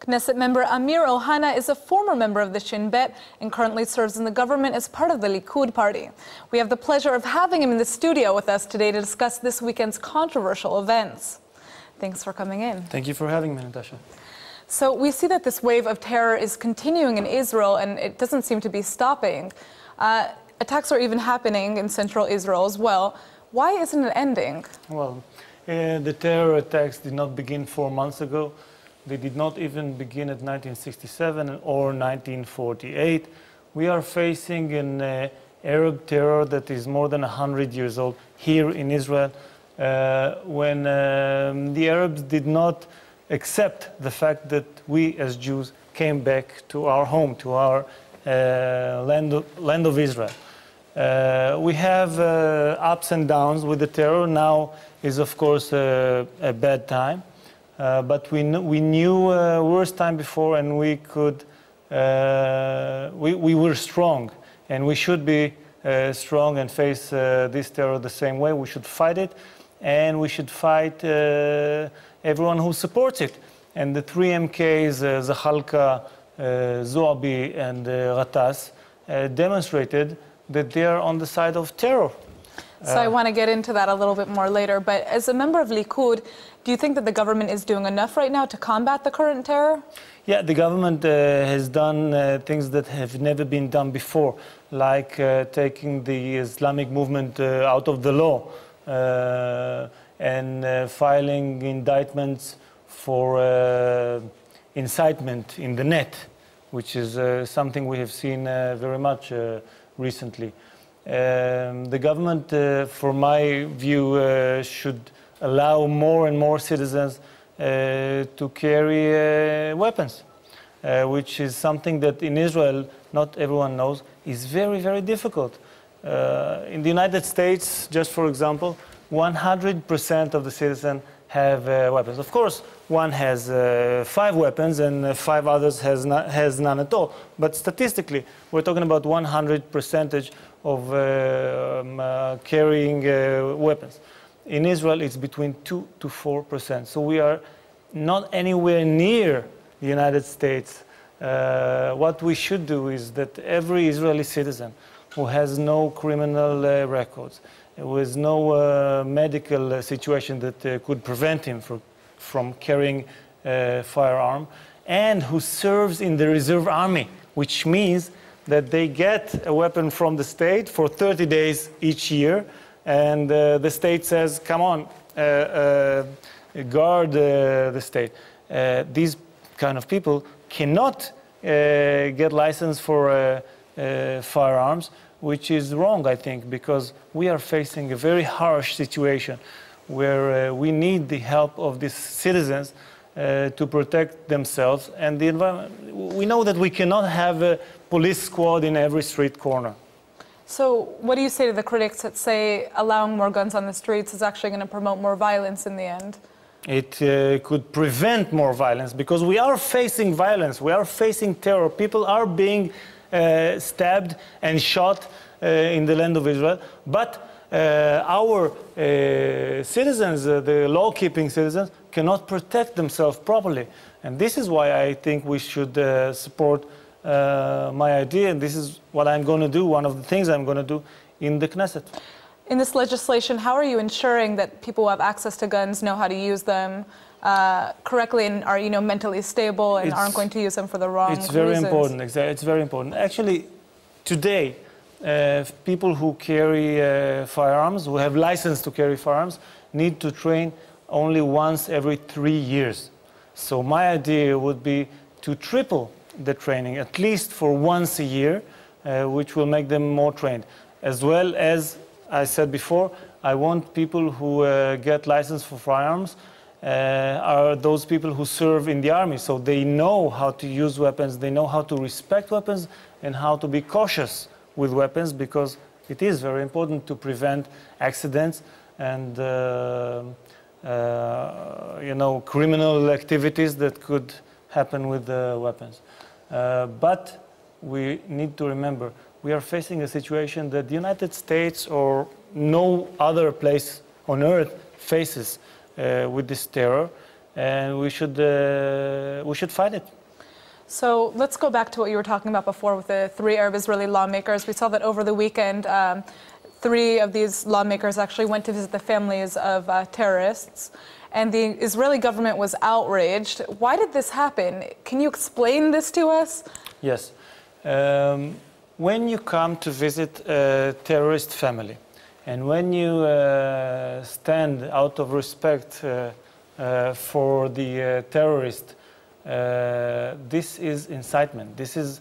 Knesset member Amir Oוחana is a former member of the Shin Bet and currently serves in the government as part of the Likud party. We have the pleasure of having him in the studio with us today to discuss this weekend's controversial events. Thanks for coming in. Thank you for having me, Natasha. So we see that this wave of terror is continuing in Israel and it doesn't seem to be stopping. Attacks are even happening in central Israel as well. Why isn't it ending? Well, the terror attacks did not begin 4 months ago. They did not even begin at 1967 or 1948. We are facing an Arab terror that is more than 100 years old here in Israel, when the Arabs did not accept the fact that we as Jews came back to our home, to our land of Israel. We have ups and downs with the terror. Now is, of course, a bad time. But we knew worse time before, and we were strong, and we should be strong and face this terror the same way. We should fight it, and we should fight everyone who supports it. And the three MKs, Zhalka, Zoabi, and Ratas, demonstrated that they are on the side of terror. So I want to get into that a little bit more later, but as a member of Likud, do you think that the government is doing enough right now to combat the current terror? Yeah, the government has done things that have never been done before, like taking the Islamic movement out of the law and filing indictments for incitement in the net, which is something we have seen very much recently. The government, for my view, should allow more and more citizens to carry weapons, which is something that in Israel, not everyone knows, is very, very difficult. In the United States, just for example, 100% of the citizens have weapons. Of course, one has 5 weapons and 5 others has none at all. But statistically, we're talking about 100% of carrying weapons. In Israel, it's between 2 to 4%. So we are not anywhere near the United States. What we should do is that every Israeli citizen who has no criminal records, with no medical situation that could prevent him from carrying a firearm, and who serves in the reserve army, which means that they get a weapon from the state for 30 days each year, and the state says, come on, guard the state. These kind of people cannot get license for firearms, which is wrong, I think, because we are facing a very harsh situation where we need the help of these citizens to protect themselves and the environment. We know that we cannot have a police squad in every street corner. So what do you say to the critics that say allowing more guns on the streets is actually going to promote more violence in the end? It could prevent more violence, because we are facing violence, we are facing terror. People are being stabbed and shot in the land of Israel, but our citizens, the law-keeping citizens, cannot protect themselves properly. And this is why I think we should support my idea, and this is what I'm going to do, one of the things I'm going to do in the Knesset. In this legislation, how are you ensuring that people who have access to guns know how to use them correctly and are, mentally stable and aren't going to use them for the wrong reasons? It's very important. It's very important. Actually, today, people who carry firearms, who have license to carry firearms, need to train only once every 3 years. So my idea would be to triple the training, at least for once a year, which will make them more trained. As well as I said before, I want people who get license for firearms are those people who serve in the army, so they know how to use weapons, they know how to respect weapons and how to be cautious with weapons, because it is very important to prevent accidents and criminal activities that could happen with weapons. But we need to remember, we are facing a situation that the United States or no other place on earth faces with this terror. and we should fight it. So let's go back to what you were talking about before with the 3 Arab Israeli lawmakers. We saw that over the weekend, 3 of these lawmakers actually went to visit the families of terrorists, and the Israeli government was outraged. Why did this happen? Can you explain this to us? Yes. When you come to visit a terrorist family, and when you stand out of respect for the terrorist, this is incitement. This is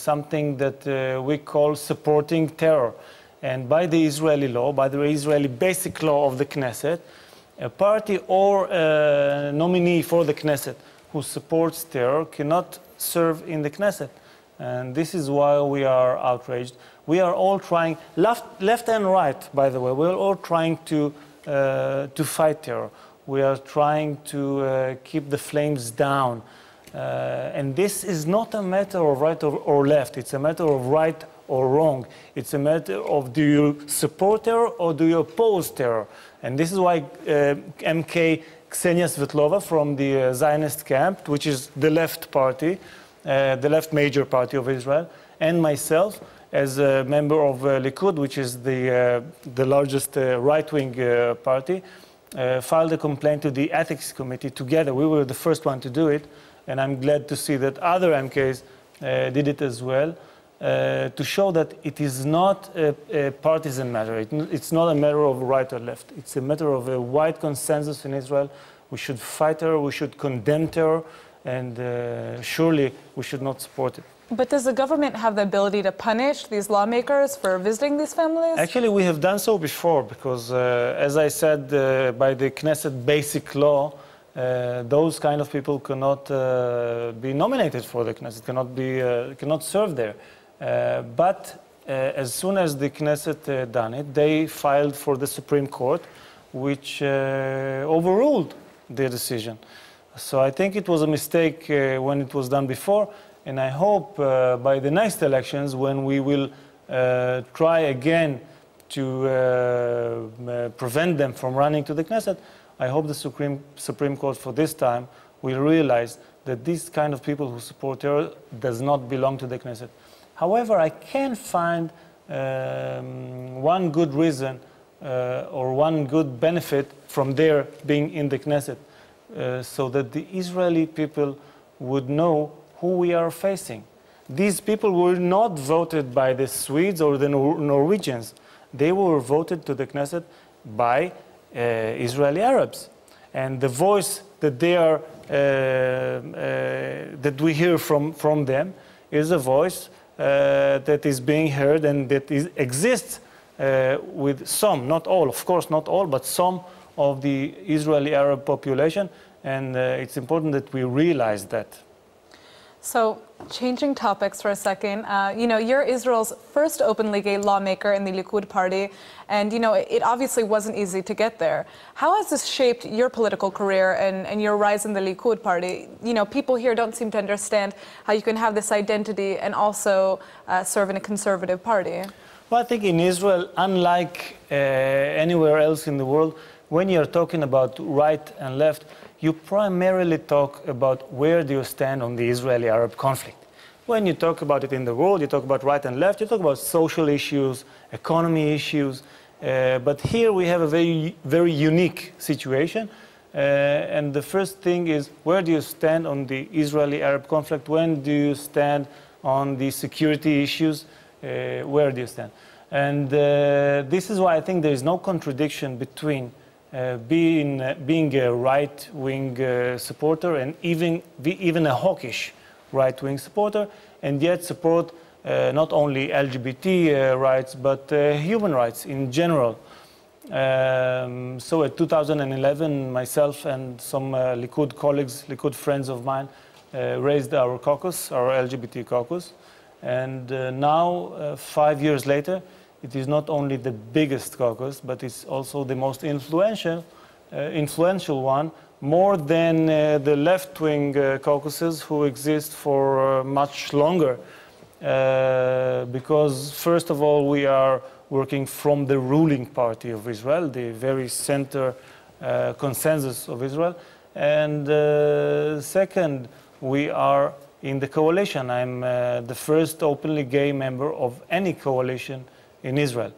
something that we call supporting terror. And by the Israeli law, by the Israeli basic law of the Knesset, a party or a nominee for the Knesset who supports terror cannot serve in the Knesset. And this is why we are outraged. We are all trying, left and right, by the way, we're all trying to fight terror. We are trying to keep the flames down. And this is not a matter of right or left. It's a matter of right or wrong. It's a matter of, do you support terror or do you oppose terror? And this is why MK Ksenia Svetlova from the Zionist camp, which is the left party, the left major party of Israel, and myself as a member of Likud, which is the largest right-wing party, filed a complaint to the ethics committee together. We were the first one to do it, and I'm glad to see that other MKs did it as well, to show that it is not a partisan matter. It's not a matter of right or left. It's a matter of a wide consensus in Israel. We should fight terror, we should condemn terror, and surely we should not support it. But does the government have the ability to punish these lawmakers for visiting these families? Actually, we have done so before, because as I said, by the Knesset basic law, those kind of people cannot be nominated for the Knesset, cannot serve there. But as soon as the Knesset done it, they filed for the Supreme Court, which overruled their decision. So I think it was a mistake when it was done before, and I hope by the next elections, when we will try again to prevent them from running to the Knesset, I hope the Supreme Court for this time will realize that these kind of people who support terror does not belong to the Knesset. However, I can find one good reason or one good benefit from their being in the Knesset, so that the Israeli people would know who we are facing. These people were not voted by the Swedes or the Norwegians. They were voted to the Knesset by Israeli Arabs. And the voice that they are, that we hear from them is a voice that is being heard and that exists with some, not all, of course not all, but some of the Israeli Arab population, and it's important that we realize that. So, changing topics for a second, you're Israel's first openly gay lawmaker in the Likud party, and it obviously wasn't easy to get there. How has this shaped your political career and your rise in the Likud party? People here don't seem to understand how you can have this identity and also serve in a conservative party. Well, I think in Israel, unlike anywhere else in the world, when you're talking about right and left, you primarily talk about where do you stand on the Israeli-Arab conflict. When you talk about it in the world, you talk about right and left, you talk about social issues, economy issues, but here we have a very, very unique situation. And the first thing is, where do you stand on the Israeli-Arab conflict? When do you stand on the security issues? Where do you stand? And this is why I think there is no contradiction between being a right-wing supporter and even a hawkish right-wing supporter, and yet support not only LGBT rights, but human rights in general. So in 2011, myself and some Likud colleagues, Likud friends of mine, raised our caucus, our LGBT caucus. And now, 5 years later, it is not only the biggest caucus, but it's also the most influential one, more than the left-wing caucuses who exist for much longer. Because, first of all, we are working from the ruling party of Israel, the very center consensus of Israel. And second, we are in the coalition. I'm the first openly gay member of any coalition in Israel.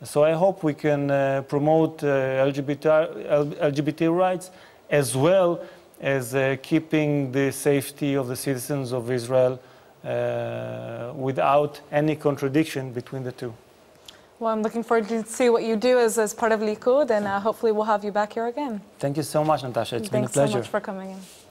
So I hope we can promote LGBT rights as well as keeping the safety of the citizens of Israel without any contradiction between the two. Well, I'm looking forward to see what you do as part of Likud, and hopefully we'll have you back here again. Thank you so much, Natasha. It's been a pleasure. Thanks so much for coming in.